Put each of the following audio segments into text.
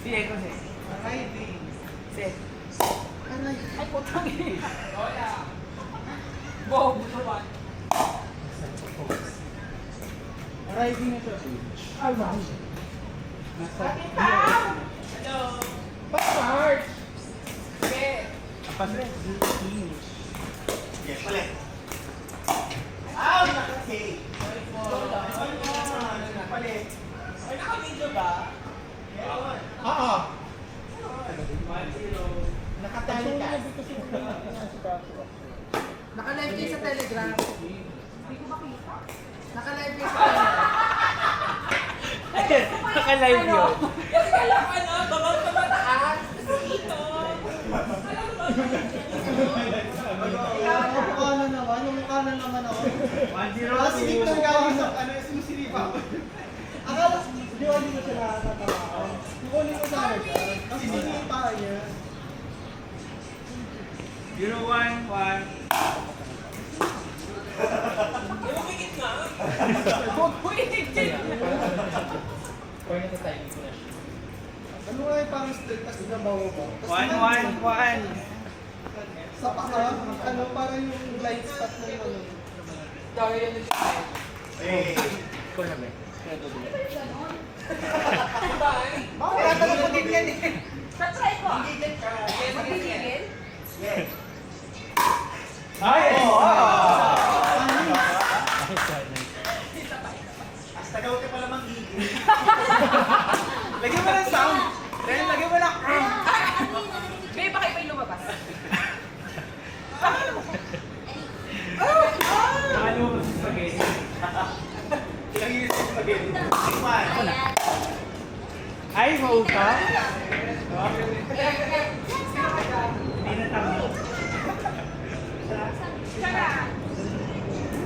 Bien, José. Arriving. Sí. Aray. Ay, putang ina. Wow, butawan. Arriving na siya. Ay, wow. Nasa... Hello. Pa-start! Sige. Palit. Yes, palit. Ow! Naka-cake! Palit. Ay, naka-video ba? Oo. 1-0. Nakatali ka. Naka-live kayo sa Telegram. Hindi ko makita. Naka-live kayo sa Telegram. Naka-live yun. Kasi alam ano, babang tumataas. Dito. Mukha na naman. Mukha na naman ako. 1-0. Sige lang galing sa ano, sinusilipa ko. Akala, di ba hindi ko siya nakakatawa? Kukunin ko sana siya. Kasi sinipa niya. 0-1-1. Umikit na. Kaya nasa timing ko na siya. Ano nga yung parang still, tapos nabawa mo? 1-1-1. Sa paka, ano, parang yung blind spot na yung ano. Dahil yan yung siya. Hey! Ikaw na ba? Bakit natanong din yan eh? Tatry ko. Magigigil? Yes! Ay! Hasta daw ka pala mang-igil. Lagyan mo ng sound. Then, lagyan mo ng... Babe, baka iba yung lumabas. Ano mo sa spaghetti? Ilang years yung spaghetti? One. Ay, mau ka? Hindi na tamo.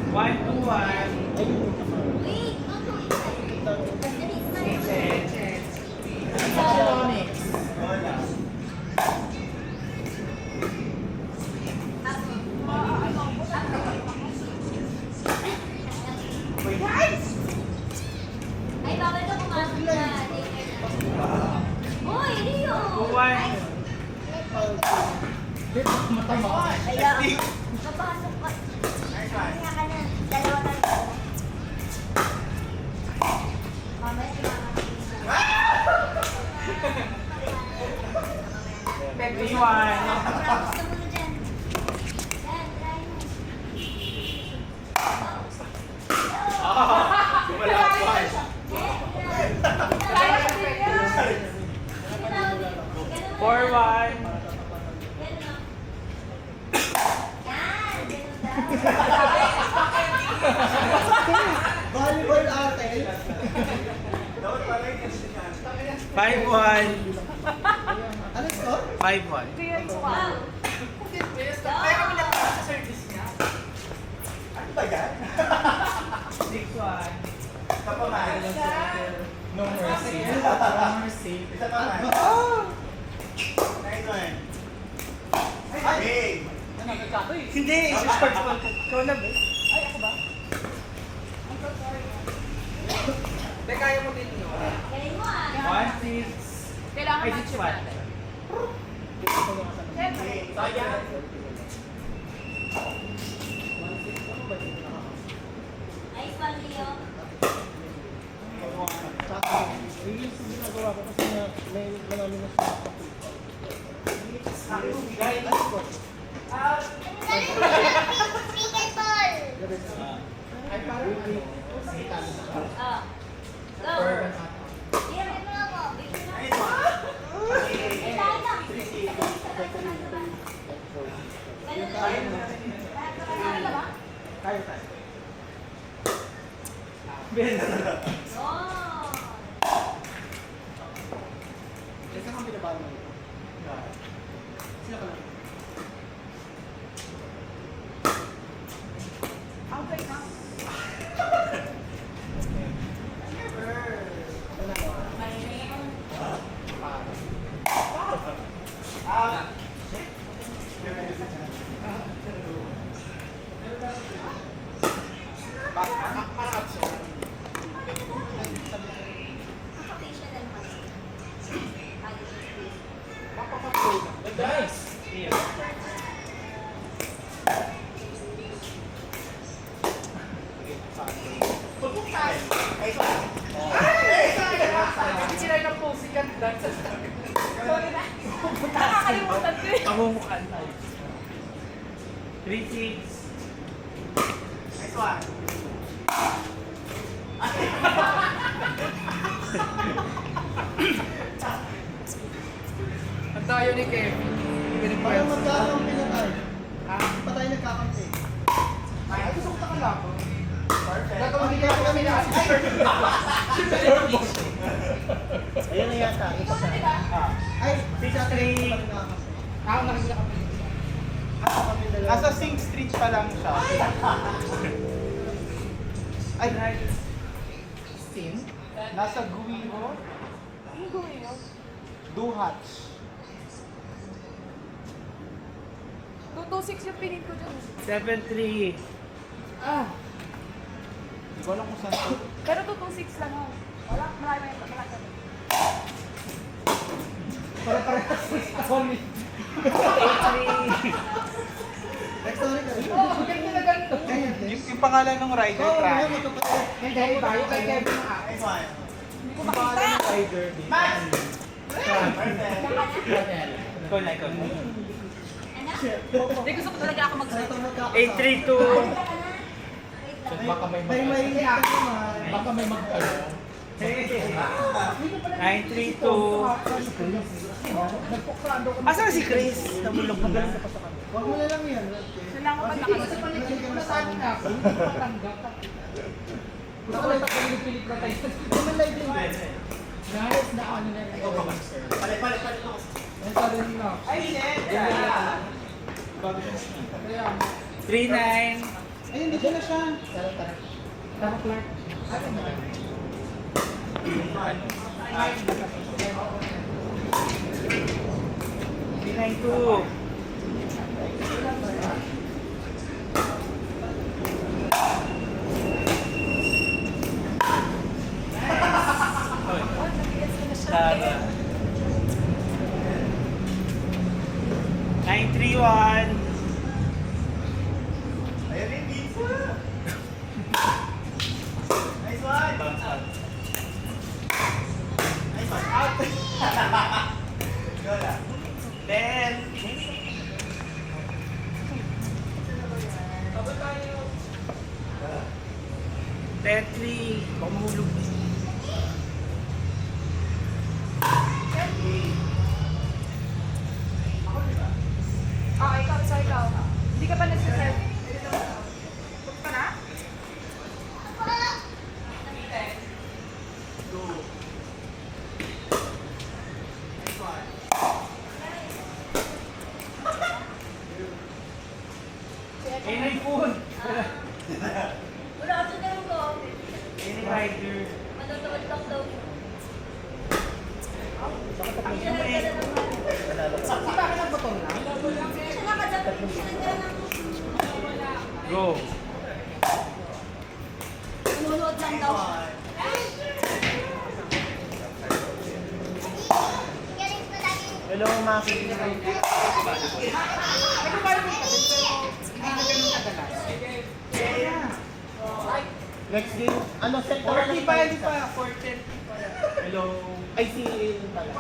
1-2-1. Wala. Ay, bawal ka pumasok na Hoy, Rio! 2-1. Kaya, kapasok ka. Nice one. Kaya ka na. Dalawa tayo. Mamaya si Mama. 3-1. Gusto mo na dyan. Yan, try mo. Lumalapan. Kaya ka din yan. 4-1. Ganun o. Yan, ganun daw. Volleyball ate. Dapat pala yung instrument. 5-1. Ano ito? 5-1. Wow. Kaya kami nagpapasa sa service niya. Ano ba yan? 6-1. Isa pa man. No mercy. No mercy. Isa pa man. Nice one. Hey! Ano, nagkato eh. Hindi, i-start ko. Ikaw na ba? Ay, ako ba? I'm so sorry. Be, kaya mo din yun. Galing mo ah. 1-6. Kailangan Ay, match 6-1. natin. Siyempre. Hey! Sayang. Nice one, Leo. Release yung ginagawa ko kasi na may marami na siya. Pickleball. Ay parang ano? Oh. Go. Leo, may mga ako. Bigyan mo. Nice one. Eh, tayo lang. Ganun lang. Ano ba? Tayo tayo. Ben. Oh. Kasi kang pinabalo mo ito. Sino ka lang? Okay na. Nakapatient naman. Sorry na. Nakakalimutan ko eh. Pamumukhaan tayo. 3-6. Nice one. Ang tayo ni Kevin. Ganun pa Parang yun. magkakampi na tayo. Ha? Hindi pa tayo nagkakampi. Ay, gusto ko takala ko. Perfect. Gagawin niya ako kami na Ayun na yata. Ikaw na diba? Ay, 6-3. Ako nakikita kami. Nasa Sing Street pa lang siya. Ay, Sin? nasa Guiho. Ano gawin mo? Duhats. 226 yung pinin ko dyan. 7-3. Ah. Hindi ko alam kung saan to. Pero 226 lang ako. Wala, marami. Para parehas sa kami. 8-3. Next story ka rin. Oo, ganito na ganito. Yung pangalan ng rider, Oo, Fran. ngayon magkapatid. May dahil tayo kay Kevin na Nice one. Hindi ko Yung pangalan makita. ng rider. Max! Fran. Perfect. Ikaw na, ikaw na. Hindi, gusto ko talaga ako magsuot. Ito magkakasama. 8-3-2. Baka may May may mag- naman. Baka may mag-ano. 9-3-2. Nagpukrando ko. Asan si Chris? Namulog na. Huwag mo na lang yan. Siya lang ako pa nakasunod. Nasabi na ako. Hindi ko matanggap. Gusto ko lang pilit na tayo. Hindi man live din. Guys, na ano na rin. Palit. Ang sabi nila. Ay, shit! Kaya, 3-9. Ayun, dito na siya. tara. Tara, Clark. Ano na? 3-9-2. Tara. 9-3-1. Ayun yung pizza. Nice one. Nice one. Out. Go lang. 10. Tetri, pamulog. Ikaw, sorry ikaw. Hindi ka pa nagsiserve. Put ka na? Eh, naipon. Wala ka sa tanong ko. Eh, rider. Matutulog daw. Ang siyempre. Sa bakit nagbaton na? Siya nakadapit siya ng Go. nanonood lang daw. Hello, Maki. Ay, kung paano mo kasi, pero hindi na ganun kadalas. Next game. Ano, set ka 40 pa, hindi pa. 410 pa. Hello. Ay, si pala.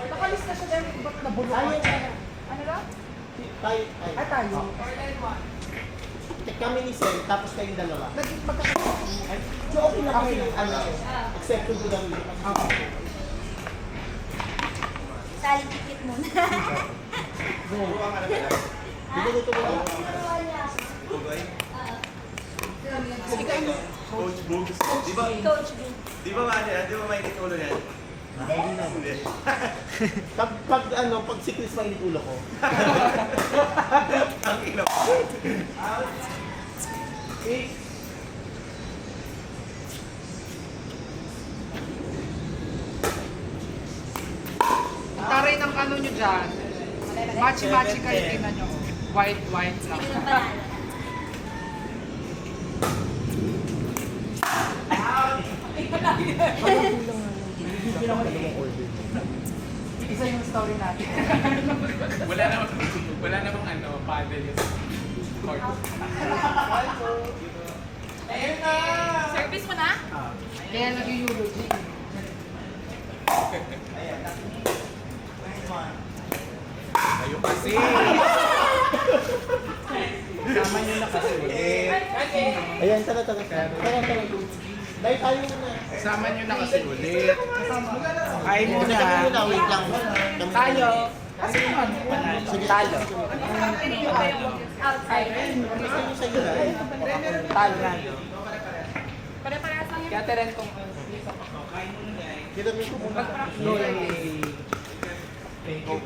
Nakalis na siya dahil ba't nabulok Ay, ka? Ano daw? tayo. Ay, Ay, tayo. kami ni Sen, tapos kayong dalawa. Naging magkakasama. Ay, so okay na kasi, ano, accepted ko lang yun. Sali tikit muna. Dito ko lang. Tugoy. Sige, Coach Boogs. Di ba? Coach B. Di ba mainit ulo yan? Hindi. Pag si Chris mainit ulo ko. Ang ilo. Taray ng ano nyo dyan. Machi-machi kayo, tingnan nyo. White lang. Sige na panalo. Isa yung story natin. Wala namang ano, paddle yung court. Ayun na! Service mo na? Kaya nag-Euroleague. Ayun kasi. Sama nyo na kasi ulit. Ayan, tara. Dahil tayo muna. Sama nyo na kasi ulit. Kain muna. Wait lang. Tayo. Sige. Talo. Outside. Gusto nyo sa'yo na. Talo. Pare-parehas lang Kaya teren kong Kita mo ko muna. Yay.